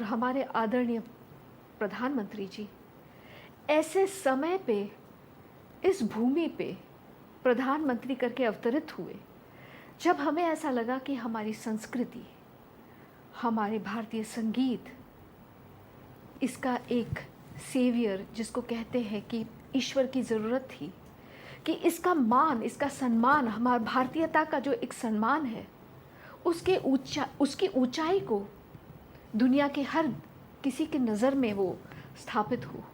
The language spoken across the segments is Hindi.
हमारे आदरणीय प्रधानमंत्री जी ऐसे समय पे इस भूमि पे प्रधानमंत्री करके अवतरित हुए, जब हमें ऐसा लगा कि हमारी संस्कृति, हमारे भारतीय संगीत, इसका एक सेवियर जिसको कहते हैं कि ईश्वर की ज़रूरत थी, कि इसका मान, इसका सम्मान, हमारी भारतीयता का जो एक सम्मान है, उसकी ऊंचाई को दुनिया के हर किसी के नज़र में वो स्थापित हो।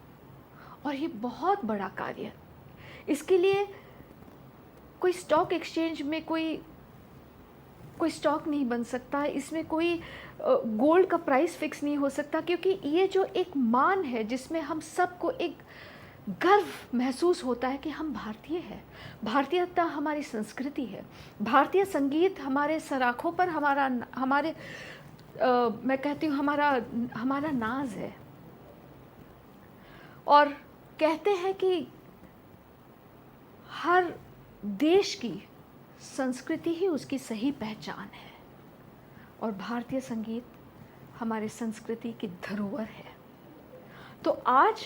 और ये बहुत बड़ा कार्य, इसके लिए कोई स्टॉक एक्सचेंज में कोई स्टॉक नहीं बन सकता, इसमें कोई गोल्ड का प्राइस फिक्स नहीं हो सकता, क्योंकि ये जो एक मान है जिसमें हम सबको एक गर्व महसूस होता है कि हम भारतीय हैं, भारतीयता हमारी संस्कृति है, भारतीय संगीत हमारे सराखों पर मैं कहती हूँ हमारा नाज है। और कहते हैं कि हर देश की संस्कृति ही उसकी सही पहचान है, और भारतीय संगीत हमारे संस्कृति की धरोहर है। तो आज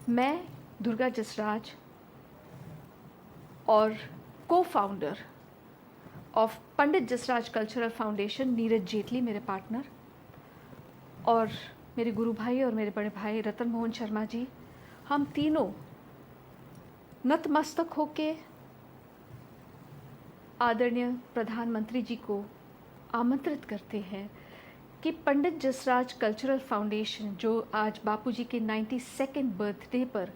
मैं दुर्गा जसराज और co-founder of Pandit Jasraj Cultural Foundation, Neeraj Jaitley मेरे पार्टनर, और मेरे गुरु भाई और मेरे बड़े भाई रतन मोहन शर्मा जी, हम तीनों नतमस्तक होके आदरणीय प्रधानमंत्री जी को आमंत्रित करते हैं कि पंडित जसराज कल्चरल फाउंडेशन, जो आज बापूजी के 92nd बर्थडे पर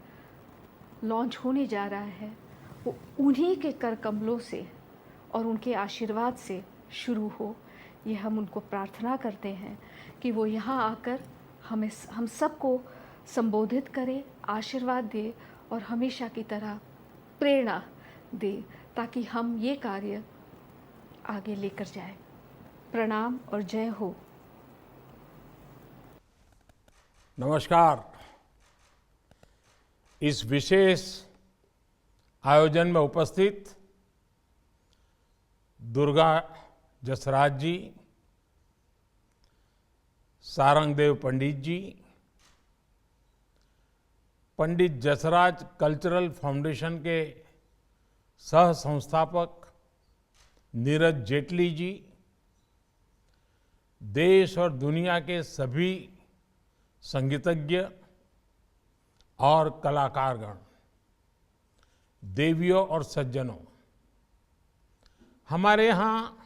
लॉन्च होने जा रहा है, वो उन्हीं के कर कमलों से और उनके आशीर्वाद से शुरू हो। ये हम उनको प्रार्थना करते हैं कि वो यहाँ आकर हम सबको संबोधित करे, आशीर्वाद दे और हमेशा की तरह प्रेरणा दे, ताकि हम ये कार्य आगे लेकर जाए। प्रणाम और जय हो। नमस्कार। इस विशेष आयोजन में उपस्थित दुर्गा जसराज जी, सारंगदेव पंडित जी, पंडित जसराज कल्चरल फाउंडेशन के सह संस्थापक नीरज जेटली जी, देश और दुनिया के सभी संगीतज्ञ और कलाकारगण, देवियों और सज्जनों, हमारे यहाँ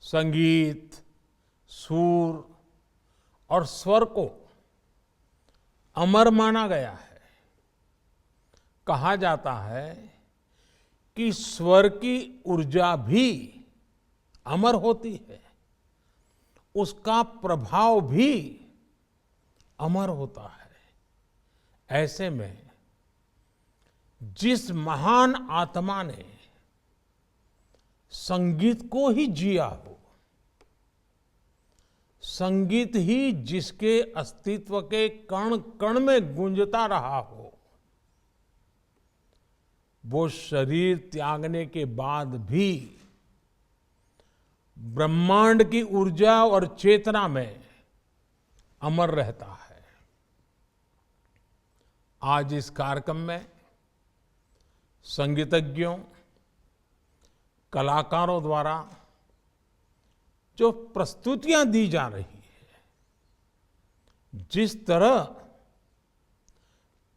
संगीत, सुर और स्वर को अमर माना गया है। कहा जाता है कि स्वर की ऊर्जा भी अमर होती है, उसका प्रभाव भी अमर होता है। ऐसे में जिस महान आत्मा ने संगीत को ही जिया हो, संगीत ही जिसके अस्तित्व के कण कण में गूंजता रहा हो, वो शरीर त्यागने के बाद भी ब्रह्मांड की ऊर्जा और चेतना में अमर रहता है। आज इस कार्यक्रम में संगीतज्ञों, कलाकारों द्वारा जो प्रस्तुतियां दी जा रही है, जिस तरह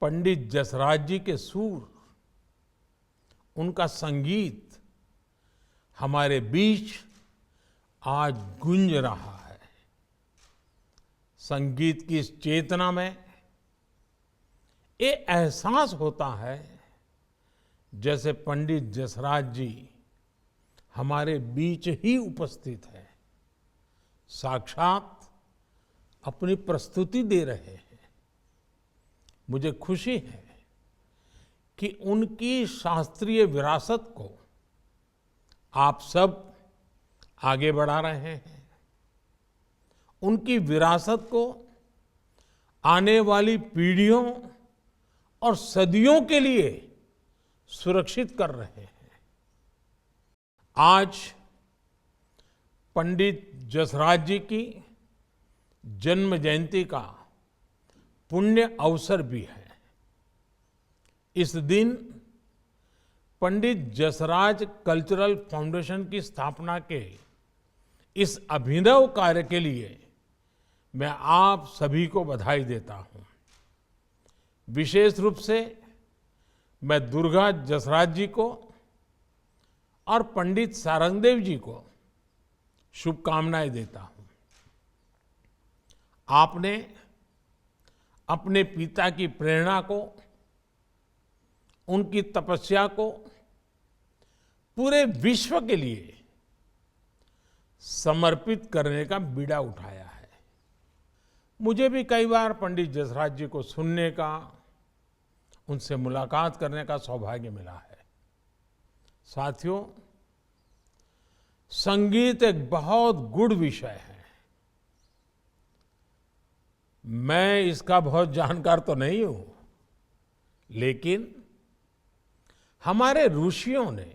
पंडित जसराज जी के सुर, उनका संगीत हमारे बीच आज गूंज रहा है, संगीत की इस चेतना में ये एहसास होता है जैसे पंडित जसराज जी हमारे बीच ही उपस्थित है, साक्षात अपनी प्रस्तुति दे रहे हैं। मुझे खुशी है कि उनकी शास्त्रीय विरासत को आप सब आगे बढ़ा रहे हैं, उनकी विरासत को आने वाली पीढ़ियों और सदियों के लिए सुरक्षित कर रहे हैं। आज पंडित जसराज जी की जन्म जयंती का पुण्य अवसर भी है। इस दिन पंडित जसराज कल्चरल फाउंडेशन की स्थापना के इस अभिनव कार्य के लिए मैं आप सभी को बधाई देता हूं। विशेष रूप से मैं दुर्गा जसराज जी को और पंडित सारंगदेव जी को शुभकामनाएं देता हूं। आपने अपने पिता की प्रेरणा को, उनकी तपस्या को पूरे विश्व के लिए समर्पित करने का बीड़ा उठाया है। मुझे भी कई बार पंडित जसराज जी को सुनने का, उनसे मुलाकात करने का सौभाग्य मिला है। साथियों, संगीत एक बहुत गूढ़ विषय है। मैं इसका बहुत जानकार तो नहीं हूं, लेकिन हमारे ऋषियों ने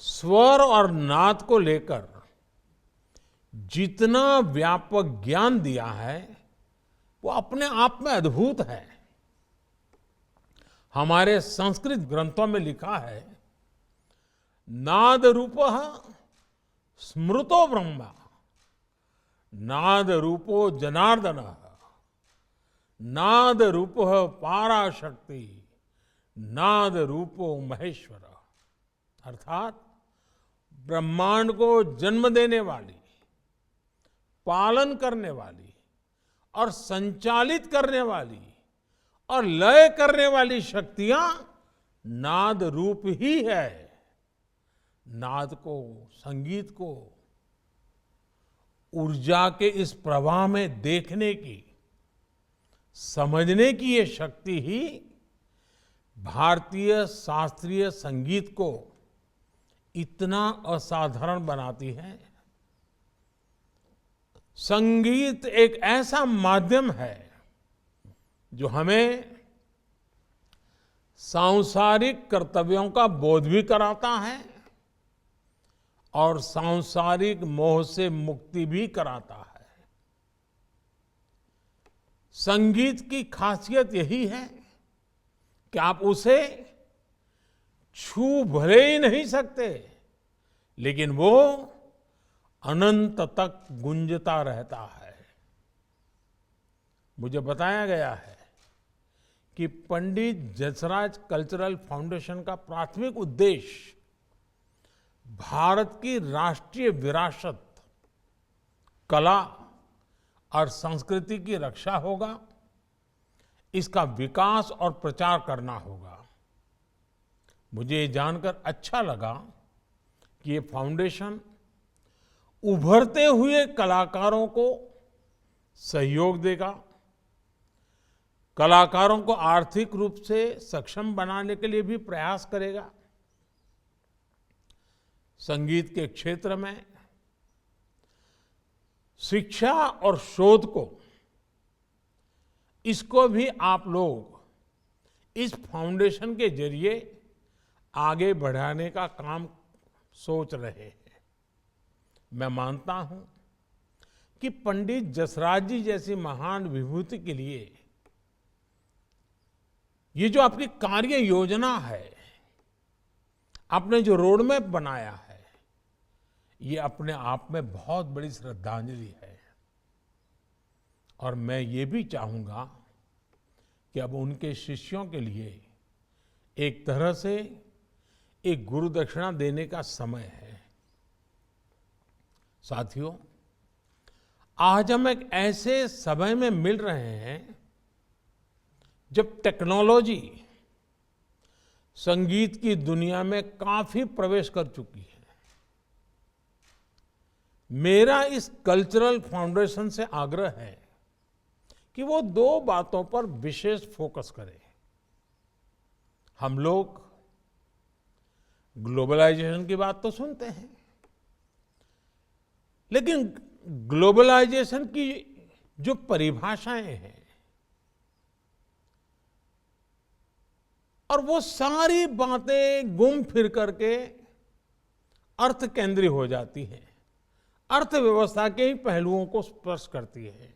स्वर और नाद को लेकर जितना व्यापक ज्ञान दिया है वो अपने आप में अद्भुत है। हमारे संस्कृत ग्रंथों में लिखा है, नाद रूपः स्मृतो ब्रह्मा, नाद रूपो जनार्दनः, नाद रूपः पाराशक्ति, नाद रूपो महेश्वर। अर्थात ब्रह्मांड को जन्म देने वाली, पालन करने वाली और संचालित करने वाली और लय करने वाली शक्तियां नाद रूप ही है। नाद को, संगीत को ऊर्जा के इस प्रवाह में देखने की, समझने की ये शक्ति ही भारतीय शास्त्रीय संगीत को इतना असाधारण बनाती है। संगीत एक ऐसा माध्यम है जो हमें सांसारिक कर्तव्यों का बोध भी कराता है और सांसारिक मोह से मुक्ति भी कराता है। संगीत की खासियत यही है कि आप उसे छू भले ही नहीं सकते, लेकिन वो अनंत तक गूंजता रहता है। मुझे बताया गया है कि पंडित जसराज कल्चरल फाउंडेशन का प्राथमिक उद्देश्य भारत की राष्ट्रीय विरासत, कला और संस्कृति की रक्षा होगा, इसका विकास और प्रचार करना होगा। मुझे ये जानकर अच्छा लगा कि ये फाउंडेशन उभरते हुए कलाकारों को सहयोग देगा, कलाकारों को आर्थिक रूप से सक्षम बनाने के लिए भी प्रयास करेगा। संगीत के क्षेत्र में शिक्षा और शोध को, इसको भी आप लोग इस फाउंडेशन के जरिए आगे बढ़ाने का काम सोच रहे हैं। मैं मानता हूं कि पंडित जसराज जी जैसी महान विभूति के लिए ये जो आपकी कार्य योजना है, आपने जो रोड मैप बनाया है, ये अपने आप में बहुत बड़ी श्रद्धांजलि है। और मैं ये भी चाहूंगा कि अब उनके शिष्यों के लिए एक तरह से एक गुरु दक्षिणा देने का समय है। साथियों, आज हम एक ऐसे समय में मिल रहे हैं जब टेक्नोलॉजी संगीत की दुनिया में काफी प्रवेश कर चुकी है। मेरा इस कल्चरल फाउंडेशन से आग्रह है कि वो दो बातों पर विशेष फोकस करें। हम लोग ग्लोबलाइजेशन की बात तो सुनते हैं, लेकिन ग्लोबलाइजेशन की जो परिभाषाएं हैं और वो सारी बातें घूम फिर करके अर्थ केंद्रीय हो जाती हैं। अर्थव्यवस्था के ही पहलुओं को स्पर्श करती है।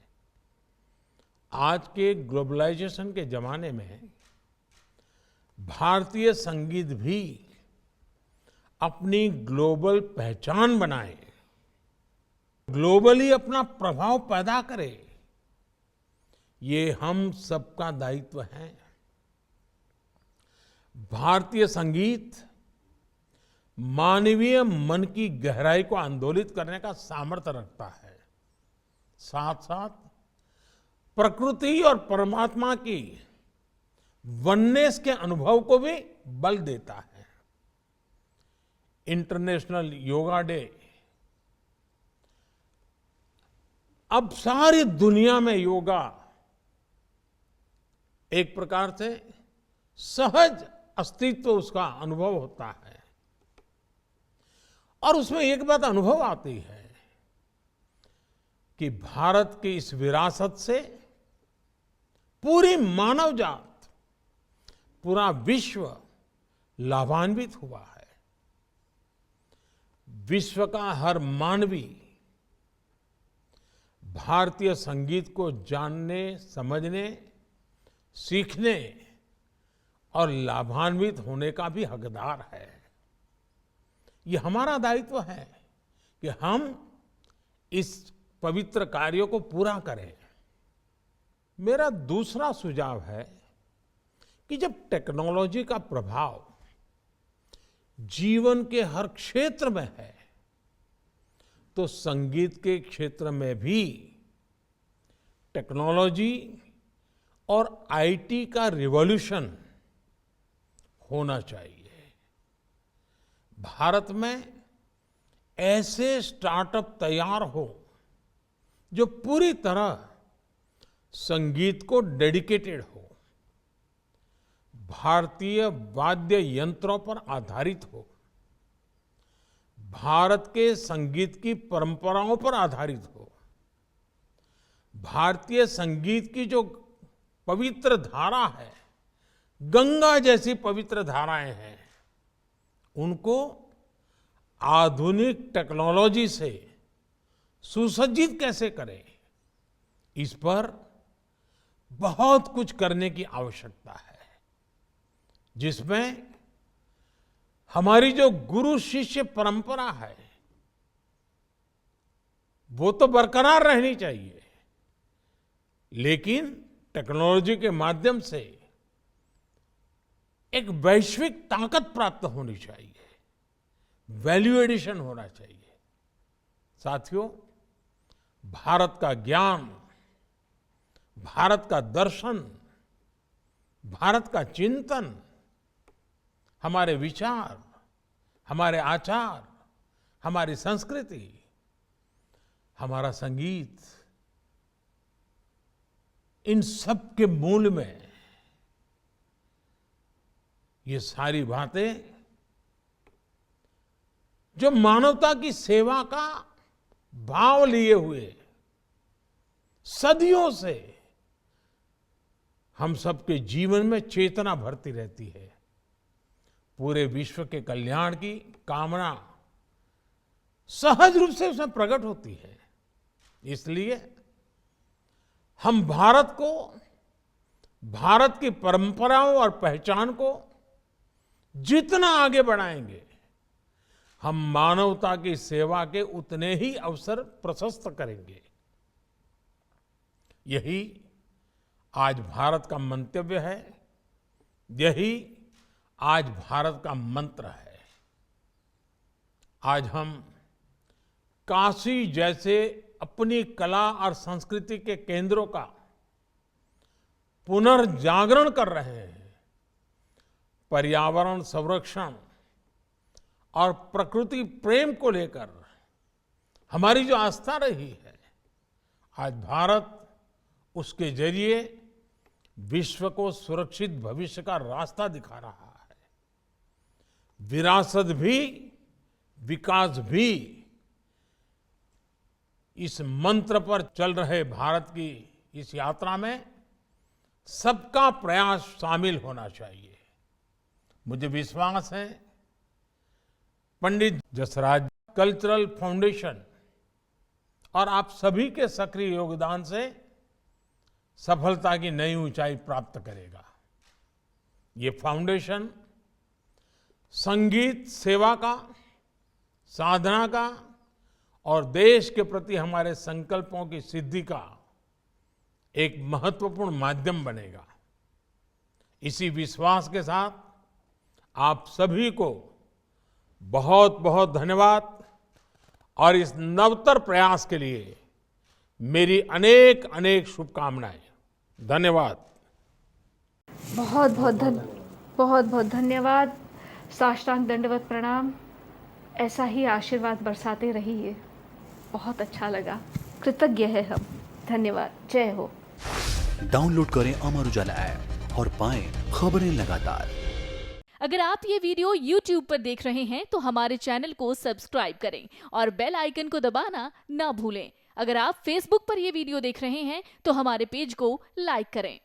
आज के ग्लोबलाइजेशन के जमाने में भारतीय संगीत भी अपनी ग्लोबल पहचान बनाए, ग्लोबली अपना प्रभाव पैदा करे, ये हम सबका दायित्व है। भारतीय संगीत मानवीय मन की गहराई को आंदोलित करने का सामर्थ्य रखता है, साथ साथ प्रकृति और परमात्मा की वननेस के अनुभव को भी बल देता है। इंटरनेशनल योगा डे अब सारी दुनिया में योगा एक प्रकार से सहज अस्तित्व उसका अनुभव होता है। और उसमें एक बात अनुभव आती है कि भारत की इस विरासत से पूरी मानव जात, पूरा विश्व लाभान्वित हुआ है। विश्व का हर मानवी भारतीय संगीत को जानने, समझने, सीखने और लाभान्वित होने का भी हकदार है। ये हमारा दायित्व है कि हम इस पवित्र कार्य को पूरा करें। मेरा दूसरा सुझाव है कि जब टेक्नोलॉजी का प्रभाव जीवन के हर क्षेत्र में है, तो संगीत के क्षेत्र में भी टेक्नोलॉजी और आईटी का रिवॉल्यूशन होना चाहिए। भारत में ऐसे स्टार्टअप तैयार हो जो पूरी तरह संगीत को डेडिकेटेड हो, भारतीय वाद्य यंत्रों पर आधारित हो, भारत के संगीत की परंपराओं पर आधारित हो, भारतीय संगीत की जो पवित्र धारा है, गंगा जैसी पवित्र धाराएं हैं, उनको आधुनिक टेक्नोलॉजी से सुसज्जित कैसे करें, इस पर बहुत कुछ करने की आवश्यकता है, जिसमें हमारी जो गुरु शिष्य परंपरा है वो तो बरकरार रहनी चाहिए, लेकिन टेक्नोलॉजी के माध्यम से एक वैश्विक ताकत प्राप्त होनी चाहिए, वैल्यू एडिशन होना चाहिए। साथियों, भारत का ज्ञान, भारत का दर्शन, भारत का चिंतन, हमारे विचार, हमारे आचार, हमारी संस्कृति, हमारा संगीत, इन सब के मूल में ये सारी बातें जो मानवता की सेवा का भाव लिए हुए सदियों से हम सबके जीवन में चेतना भरती रहती है, पूरे विश्व के कल्याण की कामना सहज रूप से उसमें प्रकट होती है। इसलिए हम भारत को, भारत की परंपराओं और पहचान को जितना आगे बढ़ाएंगे, हम मानवता की सेवा के उतने ही अवसर प्रशस्त करेंगे। यही आज भारत का मंतव्य है, यही आज भारत का मंत्र है। आज हम काशी जैसे अपनी कला और संस्कृति के केंद्रों का पुनर्जागरण कर रहे हैं। पर्यावरण संरक्षण और प्रकृति प्रेम को लेकर हमारी जो आस्था रही है, आज भारत उसके जरिए विश्व को सुरक्षित भविष्य का रास्ता दिखा रहा है। विरासत भी, विकास भी, इस मंत्र पर चल रहे भारत की इस यात्रा में सबका प्रयास शामिल होना चाहिए। मुझे विश्वास है पंडित जसराज कल्चरल फाउंडेशन और आप सभी के सक्रिय योगदान से सफलता की नई ऊंचाई प्राप्त करेगा। ये फाउंडेशन संगीत सेवा का, साधना का और देश के प्रति हमारे संकल्पों की सिद्धि का एक महत्वपूर्ण माध्यम बनेगा। इसी विश्वास के साथ आप सभी को बहुत बहुत धन्यवाद और इस नवतर प्रयास के लिए मेरी अनेक अनेक शुभकामनाएं। धन्यवाद। बहुत बहुत धन्यवाद। साष्टांग दंडवत प्रणाम। ऐसा ही आशीर्वाद बरसाते रहिए। बहुत अच्छा लगा। कृतज्ञ है हम। धन्यवाद। जय हो। डाउनलोड करें अमर उजाला ऐप और पाएं खबरें लगातार। अगर आप ये वीडियो YouTube पर देख रहे हैं तो हमारे चैनल को सब्सक्राइब करें और बेल आइकन को दबाना ना भूलें। अगर आप Facebook पर ये वीडियो देख रहे हैं तो हमारे पेज को लाइक करें।